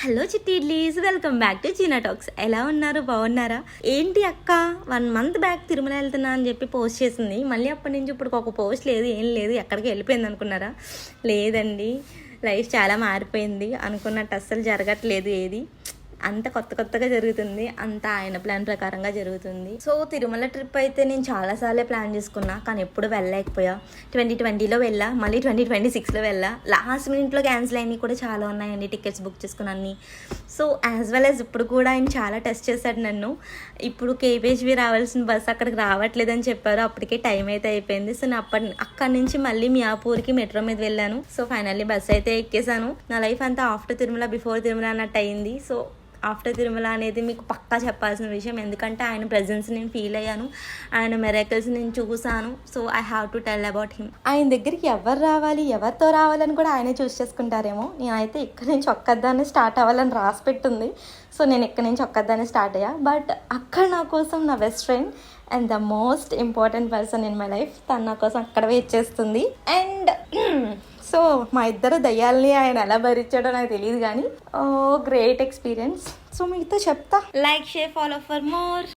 Hello చిట్టీడ్లీస్, welcome back to Cheena talks. ఎలా ఉన్నారు? బాగున్నారా? ఏంటి అక్క 1 మంత్ బ్యాక్ తిరుమల వెళ్తున్నా అని చెప్పి పోస్ట్ చేసింది. మళ్ళీ అప్పటి నుంచి ఇప్పుడు ఒక పోస్ట్ లేదు, ఏం లేదు, ఎక్కడికి వెళ్ళిపోయింది అనుకున్నారా? లేదండి, లైఫ్ చాలా మారిపోయింది. అనుకున్నట్టు అస్సలు జరగట్లేదు. ఏది అంత కొత్తగా జరుగుతుంది, అంత ఆయన ప్లాన్ ప్రకారంగా జరుగుతుంది. సో తిరుమల ట్రిప్ అయితే నేను చాలాసార్లే ప్లాన్ చేసుకున్నా, కానీ ఎప్పుడు వెళ్ళలేకపోయా. 2020లో వెళ్ళా, మళ్ళీ 2026లో వెళ్ళా. లాస్ట్ మినిట్లో క్యాన్సిల్ అయినవి కూడా చాలా ఉన్నాయండి, టికెట్స్ బుక్ చేసుకున్నాన్ని. సో యాజ్ వెల్ యాజ్ ఇప్పుడు కూడా ఆయన చాలా టెస్ట్ చేశాడు నన్ను. ఇప్పుడు కేపీహెచ్బీ రావాల్సిన బస్సు అక్కడికి రావట్లేదని చెప్పారు. అప్పటికే టైం అయితే అయిపోయింది. సో నేను అక్కడి నుంచి మళ్ళీ మియాపూర్కి మెట్రో మీద వెళ్ళాను. సో ఫైనల్లీ బస్సు అయితే ఎక్కేసాను. నా లైఫ్ అంతా ఆఫ్టర్ తిరుమల బిఫోర్ తిరుమల అన్నట్టు అయింది. సో ఆఫ్టర్ తిరుమల అనేది మీకు పక్కా చెప్పాల్సిన విషయం, ఎందుకంటే ఆయన ప్రెజెన్స్ నేను ఫీల్ అయ్యాను, ఆయన మెరాకిల్స్ నేను చూసాను. So I have to tell about him. ఆయన దగ్గరికి ఎవరు రావాలి, ఎవరితో రావాలని కూడా ఆయనే చూస్ చేసుకుంటారేమో. నేనైతే ఇక్కడి నుంచి ఒక్కదాన్ని స్టార్ట్ అవ్వాలని రాసి పెట్టుంది. సో నేను ఇక్కడి నుంచి ఒక్కదాన్ని స్టార్ట్ అయ్యా. బట్ అక్కడ నా కోసం నా best friend and the most important person in my life, తను నా కోసం అక్కడ వెయిట్ చేస్తుంది. అండ్ సో మా ఇద్దరు దయ్యాలని ఆయన ఎలా భరించాడో నాకు తెలియదు, కానీ గ్రేట్ ఎక్స్పీరియన్స్. సో మీతో చెప్తా. Like, share, follow for more.